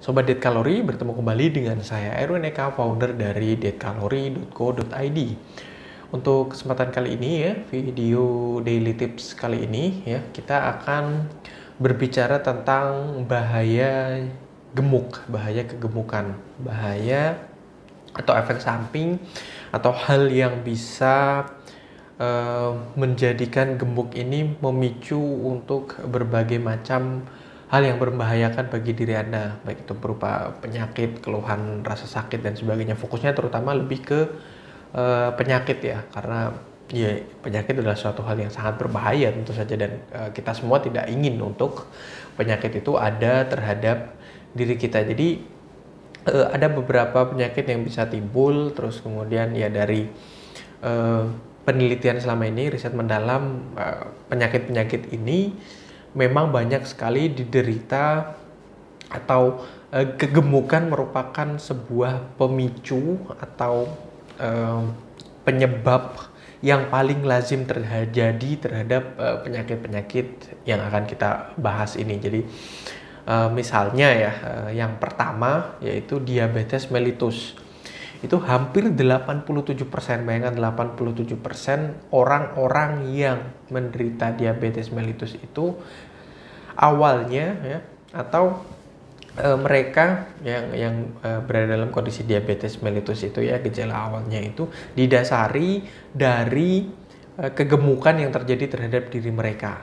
Sobat Diet Kalori, bertemu kembali dengan saya Erwin Eka, founder dari dietkalori.co.id. Untuk kesempatan kali ini ya, video daily tips kali ini ya, kita akan berbicara tentang bahaya gemuk, bahaya kegemukan, bahaya atau efek samping atau hal yang bisa menjadikan gemuk ini memicu untuk berbagai macam hal yang berbahayaan bagi diri Anda, baik itu berupa penyakit, keluhan, rasa sakit dan sebagainya. Fokusnya terutama lebih ke penyakit ya, karena ya penyakit adalah suatu hal yang sangat berbahaya tentu saja, dan kita semua tidak ingin untuk penyakit itu ada terhadap diri kita. Jadi ada beberapa penyakit yang bisa timbul, terus kemudian ya dari penelitian selama ini, riset mendalam, penyakit-penyakit ini memang banyak sekali diderita atau kegemukan merupakan sebuah pemicu atau penyebab yang paling lazim terjadi terhadap penyakit-penyakit yang akan kita bahas ini. Jadi misalnya ya, yang pertama yaitu diabetes mellitus. Itu hampir 87%, bayangkan 87% orang-orang yang menderita diabetes mellitus itu awalnya ya, atau mereka yang berada dalam kondisi diabetes mellitus itu ya, gejala awalnya itu didasari dari kegemukan yang terjadi terhadap diri mereka,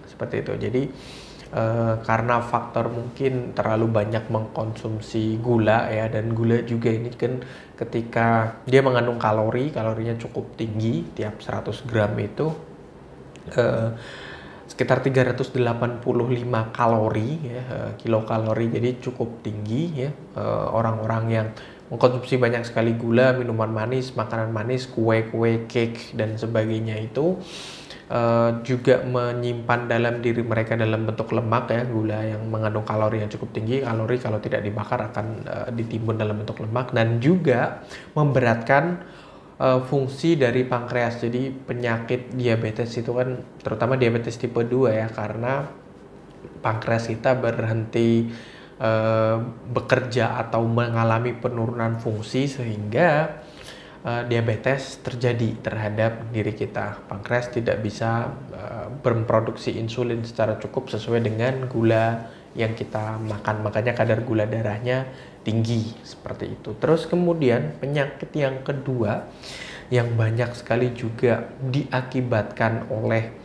seperti itu. Jadi karena faktor mungkin terlalu banyak mengkonsumsi gula ya, dan gula juga ini kan ketika dia mengandung kalorinya cukup tinggi, tiap 100 gram itu sekitar 385 kalori ya, kilokalori, jadi cukup tinggi ya. Orang-orang yang mengkonsumsi banyak sekali gula, minuman manis, makanan manis, kue-kue, cake dan sebagainya itu juga menyimpan dalam diri mereka dalam bentuk lemak ya, gula yang mengandung kalori yang cukup tinggi. Kalori kalau tidak dibakar akan ditimbun dalam bentuk lemak, dan juga memberatkan fungsi dari pankreas. Jadi penyakit diabetes itu kan terutama diabetes tipe 2 ya, karena pankreas kita berhenti bekerja atau mengalami penurunan fungsi, sehingga diabetes terjadi terhadap diri kita. Pankreas tidak bisa memproduksi insulin secara cukup sesuai dengan gula yang kita makan, makanya kadar gula darahnya tinggi, seperti itu. Terus kemudian penyakit yang kedua yang banyak sekali juga diakibatkan oleh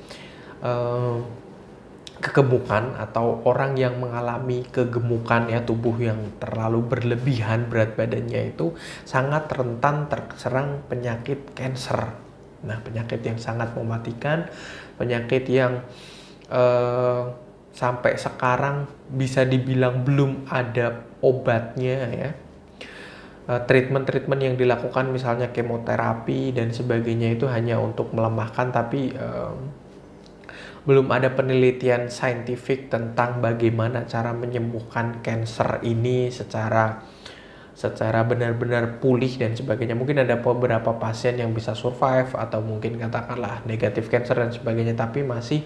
kegemukan atau orang yang mengalami kegemukan ya, tubuh yang terlalu berlebihan berat badannya itu sangat rentan terserang penyakit kanker. Nah, penyakit yang sangat mematikan, penyakit yang sampai sekarang bisa dibilang belum ada obatnya ya. Treatment yang dilakukan misalnya kemoterapi dan sebagainya itu hanya untuk melemahkan, tapi belum ada penelitian saintifik tentang bagaimana cara menyembuhkan kanker ini secara benar-benar pulih dan sebagainya. Mungkin ada beberapa pasien yang bisa survive atau mungkin katakanlah negatif kanker dan sebagainya, tapi masih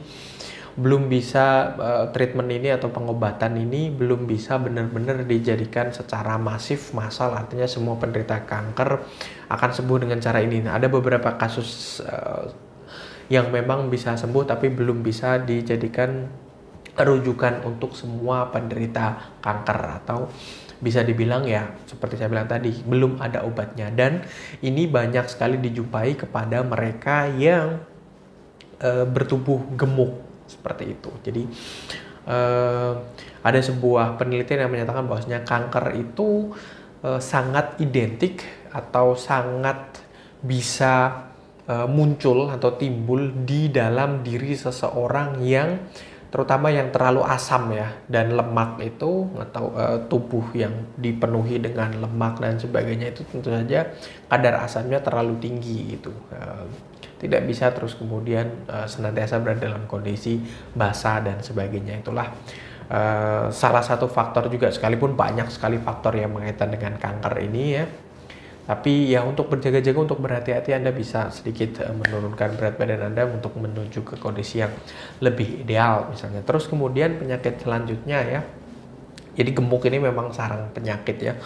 belum bisa treatment ini atau pengobatan ini belum bisa benar-benar dijadikan secara masif, massal, artinya semua penderita kanker akan sembuh dengan cara ini. Nah, ada beberapa kasus yang memang bisa sembuh tapi belum bisa dijadikan rujukan untuk semua penderita kanker, atau bisa dibilang ya seperti saya bilang tadi, belum ada obatnya. Dan ini banyak sekali dijumpai kepada mereka yang bertubuh gemuk seperti itu. Jadi ada sebuah penelitian yang menyatakan bahwasanya kanker itu sangat identik atau sangat bisa muncul atau timbul di dalam diri seseorang yang terutama yang terlalu asam ya, dan lemak itu atau tubuh yang dipenuhi dengan lemak dan sebagainya itu tentu saja kadar asamnya terlalu tinggi itu. Tidak bisa terus kemudian senantiasa berada dalam kondisi basah dan sebagainya. Itulah salah satu faktor juga, sekalipun banyak sekali faktor yang berkaitan dengan kanker ini ya. Tapi ya untuk berjaga-jaga, untuk berhati-hati, Anda bisa sedikit menurunkan berat badan Anda untuk menuju ke kondisi yang lebih ideal misalnya. Terus kemudian penyakit selanjutnya ya, Jadi gemuk ini memang sarang penyakit ya.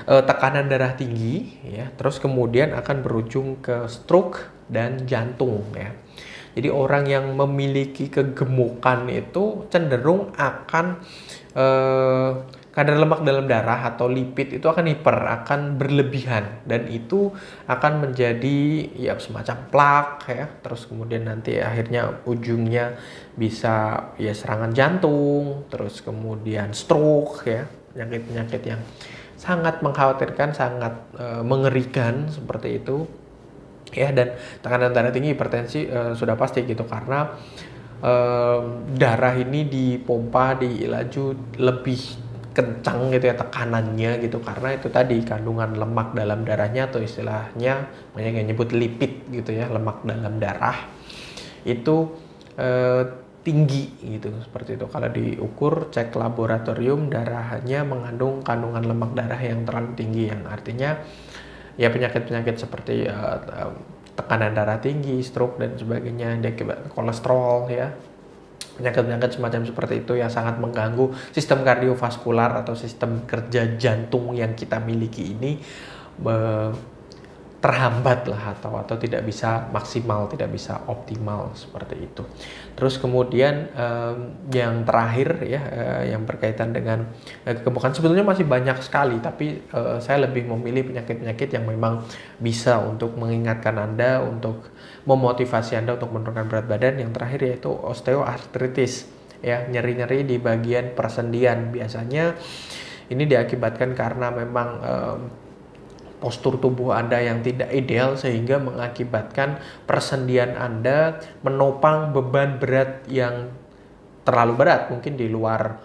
Tekanan darah tinggi ya, terus kemudian akan berujung ke stroke dan jantung ya. Jadi orang yang memiliki kegemukan itu cenderung akan kadar lemak dalam darah atau lipid itu akan akan berlebihan, dan itu akan menjadi ya semacam plak ya, terus kemudian nanti akhirnya ujungnya bisa ya serangan jantung, terus kemudian stroke ya, penyakit-penyakit yang sangat mengkhawatirkan, sangat mengerikan seperti itu ya. Dan tekanan darah tinggi, hipertensi sudah pasti gitu, karena darah ini dipompa, dilaju lebih kencang gitu ya tekanannya gitu, karena itu tadi kandungan lemak dalam darahnya, atau istilahnya banyak yang nyebut lipid gitu ya, lemak dalam darah itu tinggi gitu, seperti itu. Kalau diukur cek laboratorium, darahnya mengandung kandungan lemak darah yang terlalu tinggi, yang artinya ya penyakit-penyakit seperti tekanan darah tinggi, stroke dan sebagainya, diakibat kolesterol ya, penyakit-penyakit semacam seperti itu yang sangat mengganggu sistem kardiovaskular atau sistem kerja jantung yang kita miliki ini terhambat lah, atau tidak bisa maksimal, tidak bisa optimal seperti itu. Terus kemudian yang terakhir ya, yang berkaitan dengan kegemukan, sebetulnya masih banyak sekali, tapi saya lebih memilih penyakit-penyakit yang memang bisa untuk mengingatkan Anda, untuk memotivasi Anda untuk menurunkan berat badan. Yang terakhir yaitu osteoartritis ya, nyeri-nyeri di bagian persendian. Biasanya ini diakibatkan karena memang postur tubuh Anda yang tidak ideal, sehingga mengakibatkan persendian Anda menopang beban berat yang terlalu berat, mungkin di luar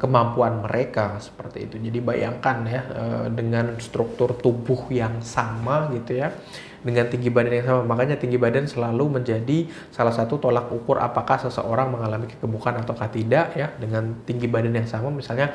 kemampuan mereka seperti itu. Jadi bayangkan ya, dengan struktur tubuh yang sama gitu ya, dengan tinggi badan yang sama, makanya tinggi badan selalu menjadi salah satu tolak ukur apakah seseorang mengalami kegemukan ataukah tidak ya. Dengan tinggi badan yang sama, misalnya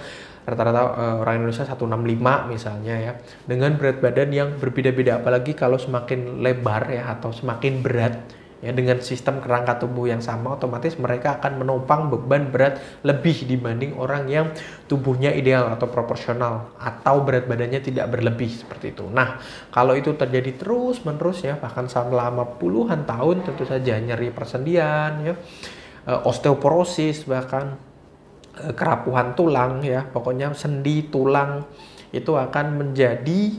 rata-rata orang Indonesia 165 misalnya ya, dengan berat badan yang berbeda-beda, apalagi kalau semakin lebar ya atau semakin berat ya, dengan sistem kerangka tubuh yang sama, otomatis mereka akan menopang beban berat lebih dibanding orang yang tubuhnya ideal atau proporsional, atau berat badannya tidak berlebih seperti itu. Nah, kalau itu terjadi terus-menerus ya, bahkan selama puluhan tahun, tentu saja nyeri persendian ya, osteoporosis, bahkan kerapuhan tulang ya, pokoknya sendi tulang itu akan menjadi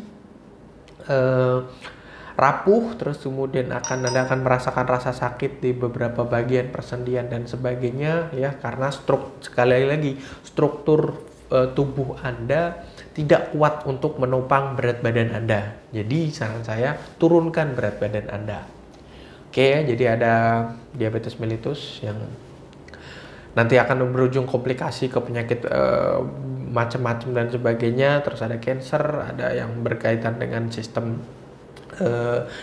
rapuh, terus kemudian Anda akan merasakan rasa sakit di beberapa bagian persendian dan sebagainya ya, karena sekali lagi struktur tubuh Anda tidak kuat untuk menopang berat badan Anda. Jadi saran saya, turunkan berat badan Anda. Oke ya, jadi ada diabetes mellitus yang nanti akan berujung komplikasi ke penyakit macam-macam dan sebagainya. Terus ada cancer, ada yang berkaitan dengan sistem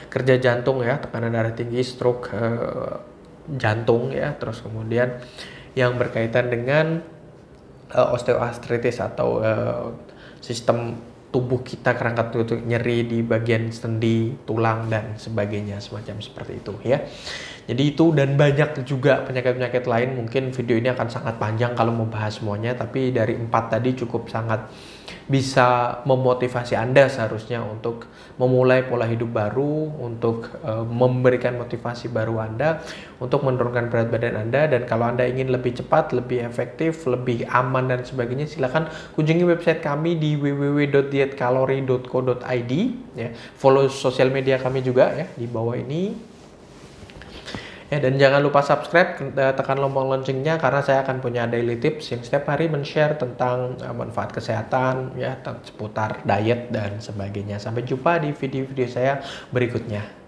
kerja jantung ya, tekanan darah tinggi, stroke jantung ya, terus kemudian yang berkaitan dengan osteoartritis atau sistem tubuh kita, kerangka tubuh, nyeri di bagian sendi, tulang dan sebagainya, semacam seperti itu ya. Jadi itu dan banyak juga penyakit-penyakit lain. Mungkin video ini akan sangat panjang kalau membahas semuanya, tapi dari 4 tadi cukup sangat bisa memotivasi Anda seharusnya untuk memulai pola hidup baru, untuk memberikan motivasi baru Anda untuk menurunkan berat badan Anda. Dan kalau Anda ingin lebih cepat, lebih efektif, lebih aman dan sebagainya, silakan kunjungi website kami di www.dietkalori.co.id ya. Follow sosial media kami juga ya di bawah ini. Ya, dan jangan lupa subscribe, tekan lonceng loncengnya, karena saya akan punya daily tips yang setiap hari men-share tentang manfaat kesehatan ya, seputar diet dan sebagainya. Sampai jumpa di video-video saya berikutnya.